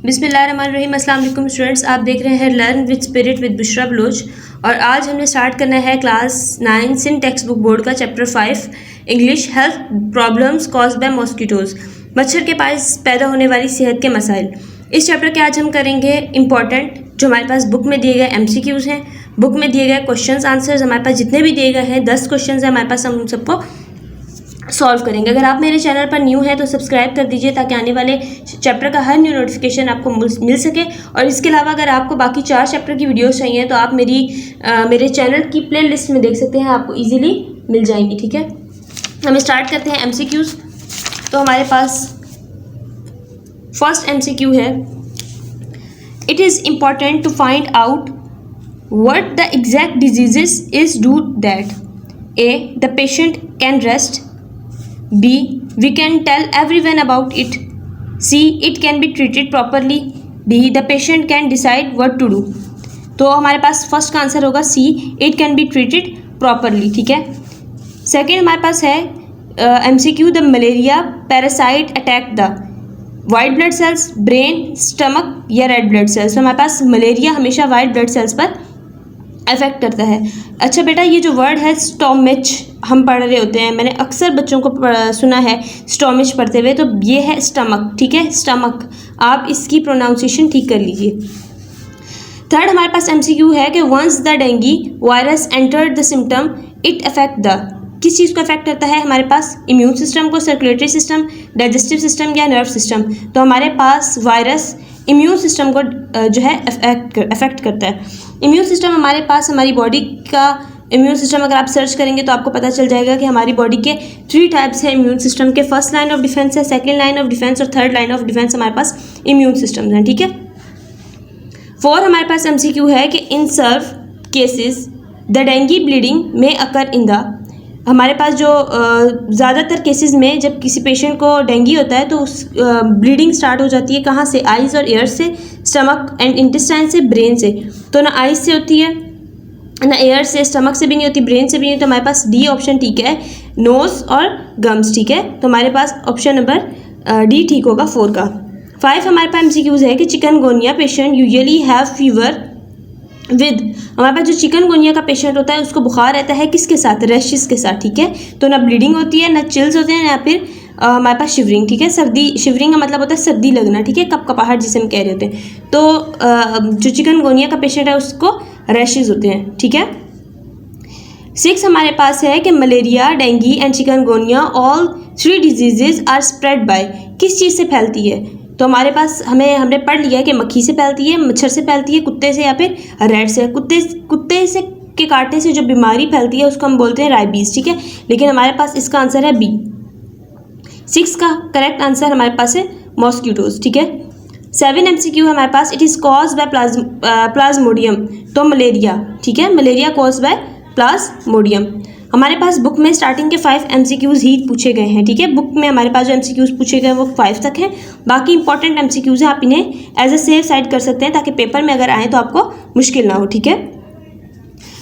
बिस्मिल्लाहिर्रहमानिर्रहीम। अस्सलाम वालेकुम स्टूडेंट्स, आप देख रहे हैं learn with spirit with Bushra Baloch. और आज हमने स्टार्ट करना है क्लास 9 सिन टेक्स्ट बुक बोर्ड का chapter 5 English health problems caused by mosquitoes, मच्छर के पास पैदा होने वाली सेहत के मसाइल। इस चैप्टर के आज हम करेंगे इंपॉर्टेंट जो हमारे पास बुक में दिए गए MCQs हैं, बुक में दिए गए क्वेश्चंस आंसर्स हमारे पास जितने भी दिए गए हैं 10 क्वेश्चन हैं हमारे पास, हम उन सबको सॉल्व करेंगे। अगर आप मेरे चैनल पर न्यू हैं तो सब्सक्राइब कर दीजिए ताकि आने वाले चैप्टर का हर न्यू नोटिफिकेशन आपको मिल सके। और इसके अलावा अगर आपको बाकी 4 चैप्टर की वीडियोस चाहिए तो आप मेरे चैनल की प्ले लिस्ट में देख सकते हैं, आपको ईजिली मिल जाएंगी। ठीक है, हम स्टार्ट करते हैं MCQs। तो हमारे पास फर्स्ट MCQ है, it is important to find out what the exact diseases is do that A. The patient can rest. B. We can tell everyone about it. C. It can be treated properly. D. The patient can decide what to do. तो हमारे पास first का answer होगा C. It can be treated properly. ठीक है। Second हमारे पास है MCQ, the malaria parasite attack the white blood sales, brain, stomach या रेड ब्लड सेल्स। तो हमारे पास मलेरिया हमेशा वाइट ब्लड सेल्स पर अफेक्ट करता है। अच्छा बेटा, ये जो वर्ड है स्टोमिच हम पढ़ रहे होते हैं, मैंने अक्सर बच्चों को सुना है स्टोमिच पढ़ते हुए, तो ये है स्टमक। ठीक है, स्टमक, आप इसकी प्रोनाउंसिएशन ठीक कर लीजिए। थर्ड हमारे पास MCQ है कि once the dengue virus entered the symptom it affect the, किस चीज़ को अफेक्ट करता है हमारे पास? इम्यून सिस्टम को, सर्कुलेटरी सिस्टम, डाइजेस्टिव सिस्टम या नर्व सिस्टम। तो हमारे पास वायरस इम्यून सिस्टम को जो है अफेक्ट करता है। इम्यून सिस्टम हमारे पास, हमारी बॉडी का इम्यून सिस्टम अगर आप सर्च करेंगे तो आपको पता चल जाएगा कि हमारी बॉडी के 3 टाइप्स हैं इम्यून सिस्टम के। फर्स्ट लाइन ऑफ डिफेंस है, सेकेंड लाइन ऑफ डिफेंस और थर्ड लाइन ऑफ डिफेंस हमारे पास इम्यून सिस्टम हैं। ठीक है। 4 हमारे पास MCQ है कि इन सर्व केसेस द डेंगी ब्लीडिंग में अकर इन द, हमारे पास जो ज़्यादातर केसेस में जब किसी पेशेंट को डेंगी होता है तो उस ब्लीडिंग स्टार्ट हो जाती है कहाँ से? आइज़ और ईयर से, स्टमक एंड इंटेस्टाइन से, ब्रेन से। तो ना आइज़ से होती है, ना एयर से, स्टमक से भी नहीं होती, ब्रेन से भी नहीं। तो हमारे पास D ऑप्शन ठीक है, नोज और गम्स। ठीक है, तो हमारे पास ऑप्शन नंबर D ठीक होगा 4 का। 5 हमारे पास MCQs है कि chikungunya patient usually have fever with, हमारे पास जो चिकनगुनिया का पेशेंट होता है उसको बुखार रहता है किसके साथ? रैशेस के साथ। ठीक है, तो ना ब्लीडिंग होती है, ना चिल्स होते हैं, या फिर हमारे पास शिवरिंग। ठीक है, सर्दी, शिवरिंग का मतलब होता है सर्दी लगना। ठीक है, कपकपाहट जिसे हम कह रहे होते हैं। तो जो चिकनगुनिया का पेशेंट है उसको रैशेस होते हैं। ठीक है। 6 हमारे पास है कि malaria, dengue and chikungunya all 3 diseases are spread by, किस चीज़ से फैलती है? तो हमारे पास हमने पढ़ लिया है कि मक्खी से फैलती है, मच्छर से फैलती है, कुत्ते से या फिर रेड से। कुत्ते से के काटने से जो बीमारी फैलती है उसको हम बोलते हैं राइबीज। ठीक है, लेकिन हमारे पास इसका आंसर है B। 6 का करेक्ट आंसर हमारे पास है मॉस्किटोज। ठीक है। 7 MCQ हमारे पास, it is cause by plasmodium, तो मलेरिया। ठीक है, मलेरिया कॉज बाय प्लाज्मोडियम। हमारे पास बुक में स्टार्टिंग के 5 MCQs ही पूछे गए हैं। ठीक है, बुक में हमारे पास जो MCQs पूछे गए वो 5 तक हैं। बाकी इंपॉर्टेंट MCQs हैं, आप इन्हें एज ए सेफ साइड कर सकते हैं ताकि पेपर में अगर आए तो आपको मुश्किल ना हो। ठीक है,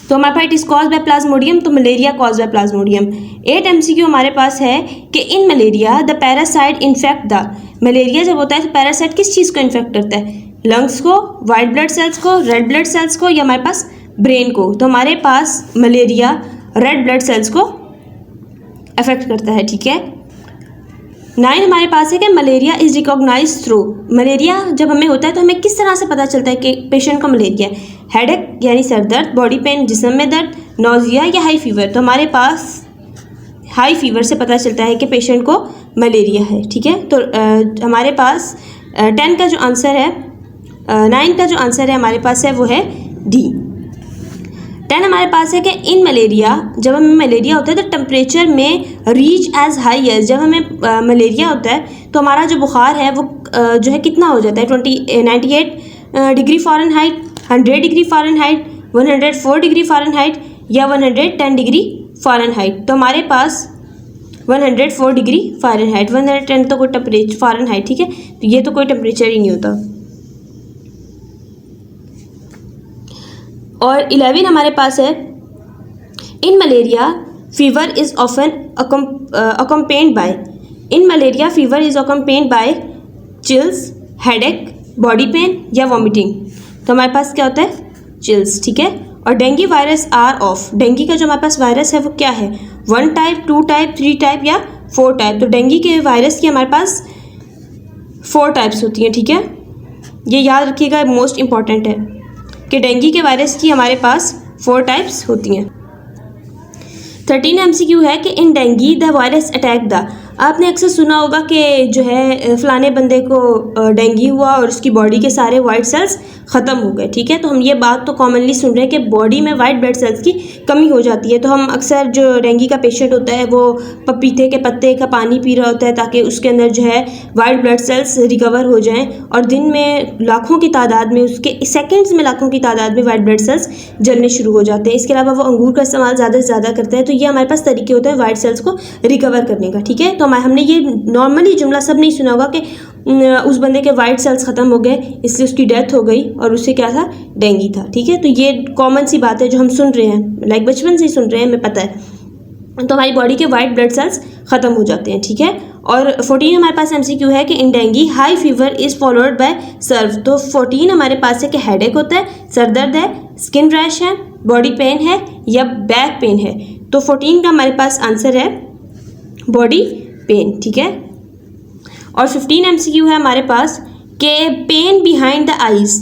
तो हमारे पास it is cause by plasmodium, तो malaria cause by plasmodium. 8 MCQ हमारे पास है कि in malaria the parasite infect the, malaria जब होता है तो पैरासाइट किस चीज़ को इन्फेक्ट करता है? लंग्स को, वाइट ब्लड सेल्स को, रेड ब्लड सेल्स को या हमारे पास ब्रेन को? तो हमारे पास मलेरिया रेड ब्लड सेल्स को अफेक्ट करता है। ठीक है। 9 हमारे पास है कि malaria is recognise through, malaria जब हमें होता है तो हमें किस तरह से पता चलता है कि पेशेंट को मलेरिया है? हेडेक यानी सर दर्द, बॉडी पेन, जिस्म में दर्द, नोजिया या हाई फीवर? तो हमारे पास हाई फीवर से पता चलता है कि पेशेंट को मलेरिया है। ठीक है, तो हमारे पास 10 का जो आंसर है, 9 का जो आंसर है हमारे पास है वो है D। 10 हमारे पास है कि इन मलेरिया, जब हमें मलेरिया होता है तो टेम्परेचर में रीच एज हाई एज, जब हमें मलेरिया होता है तो हमारा जो बुखार है वो जो है कितना हो जाता है? 98 degree Fahrenheit, 100 degree Fahrenheit, 104 degree Fahrenheit या 110 डिग्री फ़ारेनहाइट? तो हमारे पास 104 डिग्री फ़ारेनहाइट, 110 तो कोई टेम्परेचर फ़ारेनहाइट। ठीक है, तो ये तो कोई टेम्परेचर ही नहीं होता। और 11 हमारे पास है, in malaria fever is often accompanied by, in malaria fever is accompanied by chills, headache, body pain या वॉमिटिंग, तो हमारे पास क्या होता है, चिल्स, ठीक है। और dengue virus are of, dengue का जो हमारे पास वायरस है वो क्या है, 1 टाइप, 2 टाइप, 3 टाइप या 4 टाइप। तो डेंगू के वायरस की हमारे पास 4 टाइप्स होती हैं, ठीक है। ये याद रखिएगा, मोस्ट इंपॉर्टेंट है कि डेंगू के वायरस की हमारे पास 4 टाइप्स होती हैं। 13 MCQ है कि in dengue the virus attack the, आपने अक्सर सुना होगा कि जो है फलाने बंदे को डेंगू हुआ और उसकी बॉडी के सारे वाइट सेल्स ख़त्म हो गए, ठीक है। तो हम ये बात तो कॉमनली सुन रहे हैं कि बॉडी में वाइट ब्लड सेल्स की कमी हो जाती है। तो हम अक्सर जो डेंगू का पेशेंट होता है वो पपीते के पत्ते का पानी पी रहा होता है ताकि उसके अंदर जो है वाइट ब्लड सेल्स रिकवर हो जाएं, और दिन में लाखों की तादाद में, उसके सेकेंड्स में लाखों की तादाद में वाइट ब्लड सेल्स जलने शुरू हो जाते हैं। इसके अलावा वो अंगूर का इस्तेमाल ज़्यादा से ज़्यादा करते हैं। तो ये हमारे पास तरीके होते हैं वाइट सेल्स को रिकवर करने का, ठीक है। तो हमने ये नॉर्मली जुमला सब नहीं सुना होगा कि उस बंदे के वाइट सेल्स ख़त्म हो गए इसलिए उसकी डेथ हो गई और उससे क्या था, डेंगू था, ठीक है। तो ये कॉमन सी बात है जो हम सुन रहे हैं, लाइक बचपन से ही सुन रहे हैं, हमें पता है। तो हमारी बॉडी के वाइट ब्लड सेल्स ख़त्म हो जाते हैं, ठीक है। और 14 हमारे पास MCQ है कि in dengue high fever is followed by severe, तो 14 हमारे पास है कि हेडेक होता है, सर दर्द है, स्किन रैश है, बॉडी पेन है या बैक पेन है। तो 14 का हमारे पास आंसर है बॉडी पेन, ठीक है। और 15 MCQ है हमारे पास के पेन बिहाइंड द आइज़,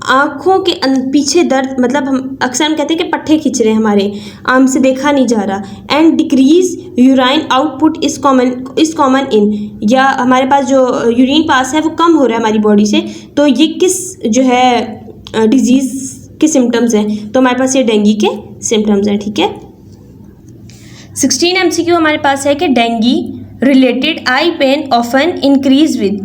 आँखों के पीछे दर्द, मतलब हम अक्सर कहते हैं कि पट्टे खिंच रहे हैं हमारे, आम से देखा नहीं जा रहा। And decrease urine output is common in, या हमारे पास जो यूरिन पास है वो कम हो रहा है हमारी बॉडी से। तो ये किस जो है डिजीज़ के सिम्टम्स हैं, तो हमारे पास ये डेंगू के सिम्टम्स हैं, ठीक है। 16 MCQ हमारे पास है कि dengue related eye pain often increase with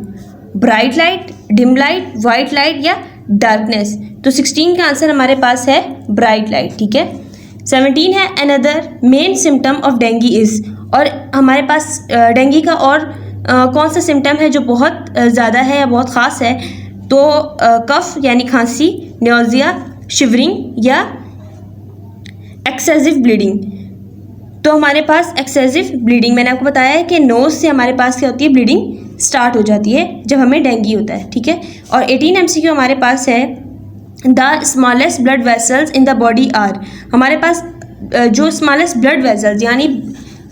bright light, dim light, white light या डार्कनेस। तो 16 का आंसर हमारे पास है ब्राइट लाइट, ठीक है। 17 है another main symptom of dengue is, और हमारे पास डेंगू का और कौन सा सिम्टम है जो बहुत ज़्यादा है या बहुत ख़ास है, तो कफ यानी खांसी, न्योजिया, शिवरिंग या एक्सेसिव ब्लीडिंग। तो हमारे पास एक्सेसिव ब्लीडिंग, मैंने आपको बताया है कि नोज से हमारे पास क्या होती है, ब्लीडिंग स्टार्ट हो जाती है जब हमें डेंगू होता है, ठीक है। और 18 MCQ हमारे पास है the smallest blood vessels in the body are, हमारे पास जो स्मॉलेस्ट ब्लड वेसल्स, यानी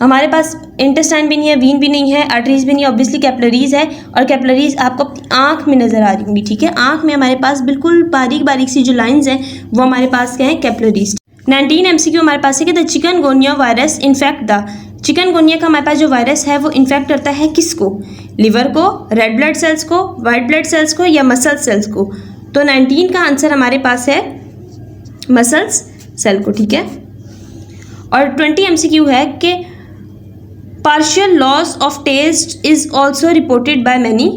हमारे पास इंटेस्टाइन भी नहीं है, वीन भी नहीं है, आर्टरीज भी नहीं है, ऑब्वियसली कैपिलरीज है, और कैपिलरीज आपको अपनी आँख में नज़र आ रही होंगी, ठीक है। आँख में हमारे पास बिल्कुल बारीक बारीक सी जो लाइन्स हैं वो हमारे पास क्या है, कैपिलरीज। 19 MCQ हमारे पास है कि the chikungunya virus infect the, chikungunya का हमारे पास जो वायरस है वो इन्फेक्ट करता है किसको, लिवर को, रेड ब्लड सेल्स को, वाइट ब्लड सेल्स को या मसल सेल्स को। तो 19 का आंसर हमारे पास है मसल्स सेल को, ठीक है। और 20 MCQ है कि partial loss of taste is also reported by many,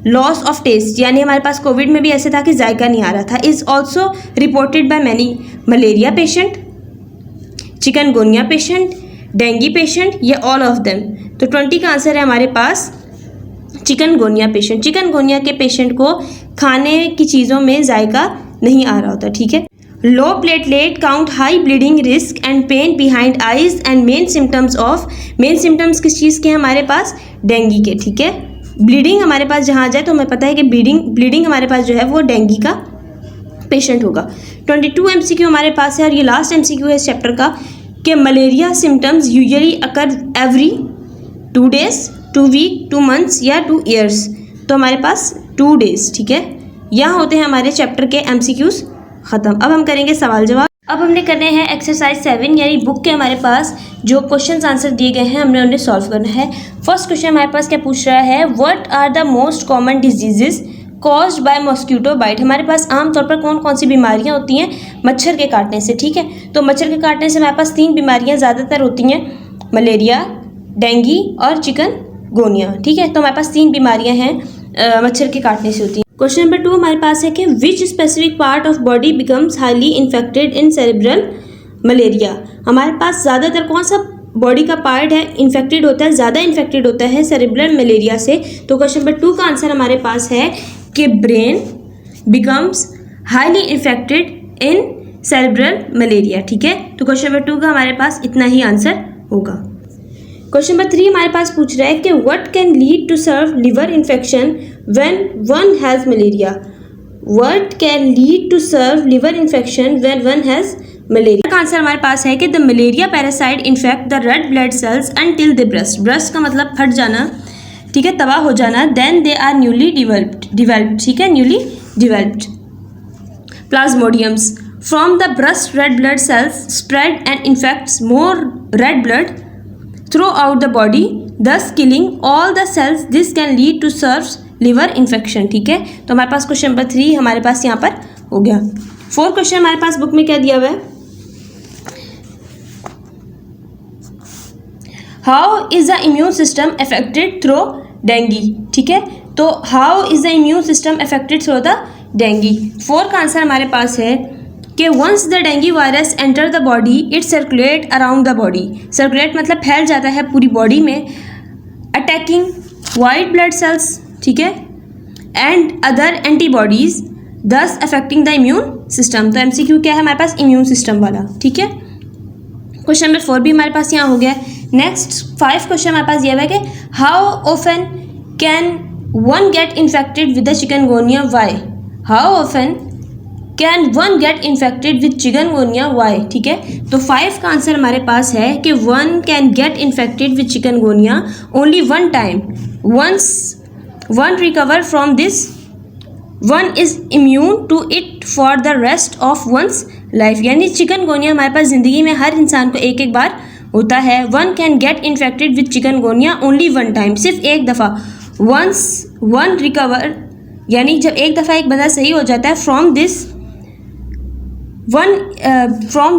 loss of taste यानी हमारे पास कोविड में भी ऐसे था कि जायका नहीं आ रहा था, is also reported by many, malaria patient, chikungunya patient, dengue patient या ऑल ऑफ देम। तो 20 का आंसर है हमारे पास चिकनगुनिया पेशेंट। चिकनगुनिया के पेशेंट को खाने की चीज़ों में जायका नहीं आ रहा होता, ठीक है। Low platelet count, high bleeding risk and pain behind eyes and main symptoms किस चीज़ के हैं हमारे पास, डेंगू के, ठीक है। ब्लीडिंग हमारे पास जहाँ आ जाए तो हमें पता है कि ब्लीडिंग हमारे पास जो है वो डेंगू का पेशेंट होगा। 22 MCQ हमारे पास है, और ये लास्ट MCQ है इस चैप्टर का, कि मलेरिया सिम्टम्स यूजुअली अकर एवरी 2 days, 2 weeks, 2 months या 2 years। तो हमारे पास 2 days, ठीक है। यहाँ होते हैं हमारे चैप्टर के MCQs ख़त्म। अब हम करेंगे सवाल जवाब। अब हमने करने हैं एक्सरसाइज 7, यानी बुक के हमारे पास जो क्वेश्चन आंसर दिए गए हैं हमने उन्हें सॉल्व करना है। फर्स्ट क्वेश्चन हमारे पास क्या पूछ रहा है, what are the most common diseases caused by mosquito bite. हमारे पास आमतौर पर कौन कौन सी बीमारियां होती हैं मच्छर के काटने से, ठीक है। तो मच्छर के काटने से हमारे पास 3 बीमारियां ज़्यादातर होती हैं, मलेरिया, डेंगू और चिकनगुनिया, ठीक है। तो हमारे पास 3 बीमारियां हैं मच्छर के काटने से होती हैं। क्वेश्चन नंबर 2 हमारे पास है कि विच specific part of body becomes highly infected in cerebral malaria. हमारे पास ज़्यादातर कौन सा बॉडी का पार्ट है इन्फेक्टेड होता है, ज़्यादा इन्फेक्टेड होता है सेरेब्रल मलेरिया से। तो क्वेश्चन नंबर 2 का आंसर हमारे पास है कि ब्रेन बिकम्स हाईली इन्फेक्टेड इन सेरेब्रल मलेरिया, ठीक है। तो क्वेश्चन नंबर 2 का हमारे पास इतना ही आंसर होगा। क्वेश्चन नंबर 3 हमारे पास पूछ रहा है कि what can lead to severe liver infection when one has malaria. What can lead to severe liver infection when one has malaria का आंसर हमारे पास है कि the malaria parasite infect the red blood cells until they burst. Burst का मतलब फट जाना, ठीक है, तबाह हो जाना। Then they are newly developed, ठीक है, newly developed plasmodiums from the burst red blood cells spread and infects more red blood throughout the body thus killing all the cells. This can lead to severe liver infection, ठीक है। तो हमारे पास question number 3 हमारे पास यहाँ पर हो गया। 4 question हमारे पास बुक में क्या दिया हुआ है, how is the immune system affected through dengue, ठीक है। तो how is the immune system affected through the dengue. 4 का आंसर हमारे पास है कि once the dengue virus enter the body it circulate around the body. Circulate मतलब फैल जाता है पूरी बॉडी में, अटैकिंग वाइट ब्लड सेल्स, ठीक है, एंड अदर एंटीबॉडीज दस अफेक्टिंग द इम्यून सिस्टम। तो एमसीक्यू क्या है हमारे पास, इम्यून सिस्टम वाला, ठीक है। क्वेश्चन नंबर 4 भी हमारे पास यहाँ हो गया। नेक्स्ट 5 क्वेश्चन हमारे पास ये है कि how often can one get infected with the chikungunya why. How often can one get infected with chikungunya why, ठीक है। तो 5 का आंसर हमारे पास है कि one can get infected with chikungunya only one time. Once one recover from this one is immune to it for the rest of one's life. यानी chikungunya हमारे पास ज़िंदगी में हर इंसान को एक बार होता है। One can get infected with chikungunya only one time, सिर्फ एक दफ़ा। वंस वन रिकवर यानी जब एक दफ़ा एक बंदा सही हो जाता है from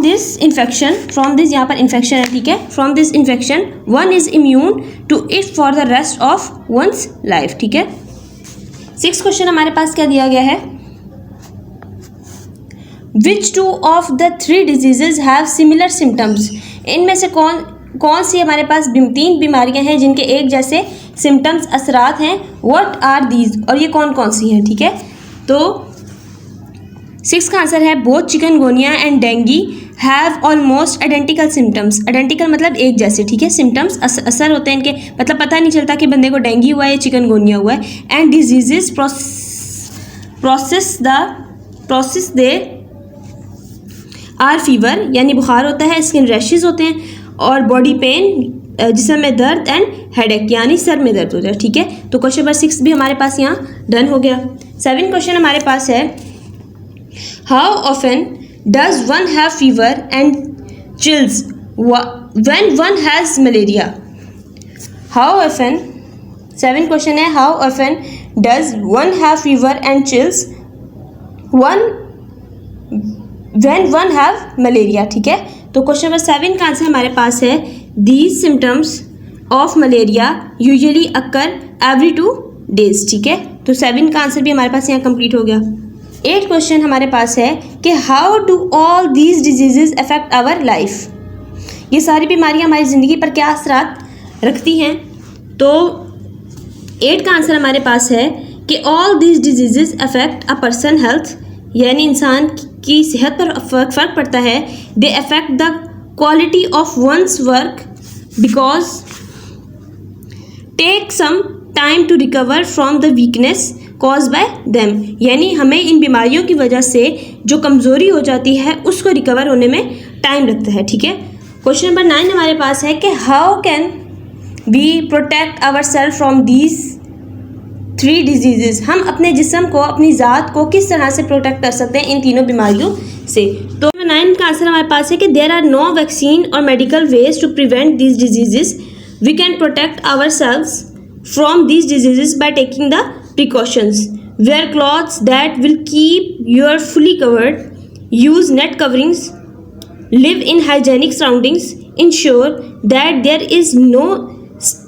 this infection, from this यहाँ पर इन्फेक्शन है, ठीक है, from this infection one is immune to it for the rest of one's life, ठीक है। 6 क्वेश्चन हमारे पास क्या दिया गया है, which two of the 3 diseases have similar symptoms. इनमें से कौन सी हमारे पास 3 बीमारियां हैं जिनके एक जैसे सिम्टम्स असरात हैं। व्हाट आर दीज, और ये कौन कौन सी हैं, ठीक है। तो 6 का आंसर है both chikungunya and dengue have almost identical symptoms. Identical मतलब एक जैसे, ठीक है, सिम्टम्स असर होते हैं इनके, मतलब पता नहीं चलता कि बंदे को डेंगी हुआ है या चिकनगोनिया हुआ है। And diseases process they are fever यानी बुखार होता है, स्किन रैशेज होते हैं, और बॉडी पेन जिस्म में दर्द एंड हेडेक यानी सर में दर्द होता है, ठीक है। तो क्वेश्चन नंबर 6 भी हमारे पास यहाँ डन हो गया। 7 क्वेश्चन हमारे पास है, how often does one have fever and chills when one has malaria. How often 7 question है, how often does one have fever and chills when one have malaria, ठीक है। तो क्वेश्चन नंबर 7 का आंसर हमारे पास है, these symptoms of malaria usually occur every 2 days, ठीक है। तो 7 का आंसर भी हमारे पास यहाँ कंप्लीट हो गया। 8 क्वेश्चन हमारे पास है कि how do all these diseases affect our life. ये सारी बीमारियाँ हमारी ज़िंदगी पर क्या असरात रखती हैं। तो 8 का आंसर हमारे पास है कि all these diseases affect a person health, यानी इंसान की सेहत पर फ़र्क पड़ता है। They affect the quality of one's work because take some time to recover from the weakness cause by them, यानी हमें इन बीमारियों की वजह से जो कमज़ोरी हो जाती है उसको रिकवर होने में टाइम लगता है, ठीक है। क्वेश्चन नंबर 9 हमारे पास है कि how can we protect ourself from these 3 diseases. हम अपने जिस्म को, अपनी ज़ात को किस तरह से प्रोटेक्ट कर सकते हैं इन तीनों बीमारियों से। तो 9 का आंसर हमारे पास है कि देयर आर नो वैक्सीन और medical ways to prevent these diseases. We can protect ourselves from these diseases by taking the precautions. Wear clothes that will keep your fully covered, use net coverings, live in hygienic surroundings, ensure that there is no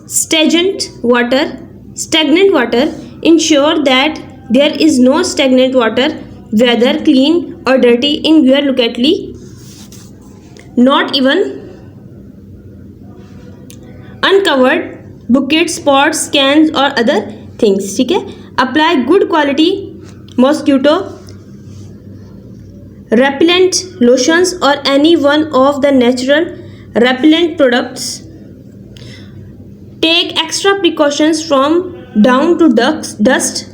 stagnant water, ensure that there is no stagnant water, whether clean or dirty, in your locality, not even uncovered buckets, pots, cans or other things, ठीक है। apply good quality mosquito repellent lotions or any one of the natural repellent products take extra precautions from dawn to dusk,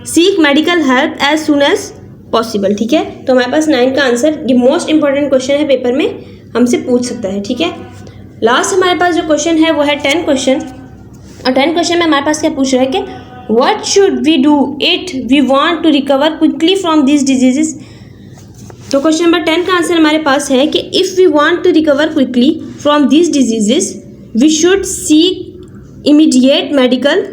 seek medical help as soon as possible. ठीक है, तो हमारे पास 9 का आंसर, ये मोस्ट इंपॉर्टेंट क्वेश्चन है, paper में हमसे पूछ सकता है। ठीक है, लास्ट हमारे पास जो क्वेश्चन है वो है 10 क्वेश्चन, और 10 क्वेश्चन में हमारे पास क्या पूछ रहा है कि what should we do it we want to recover quickly from this diseases. तो क्वेश्चन नंबर 10 का आंसर हमारे पास है कि if we want to recover quickly from this diseases we should seek immediate medical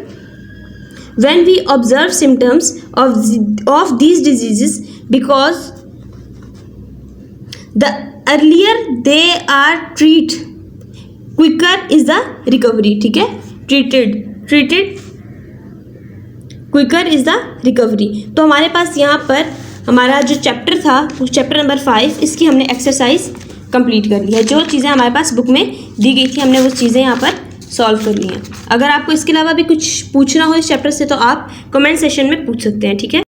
when we observe symptoms of these diseases, because the earlier they are treated quicker is the recovery। ठीक है, treated quicker is the recovery। तो हमारे पास यहाँ पर हमारा जो chapter था वो चैप्टर नंबर 5, इसकी हमने एक्सरसाइज कंप्लीट कर ली है। जो चीज़ें हमारे पास बुक में दी गई थी हमने वो चीज़ें यहाँ पर सॉल्व कर ली हैं। अगर आपको इसके अलावा भी कुछ पूछना हो इस चैप्टर से तो आप कमेंट सेशन में पूछ सकते हैं। ठीक है।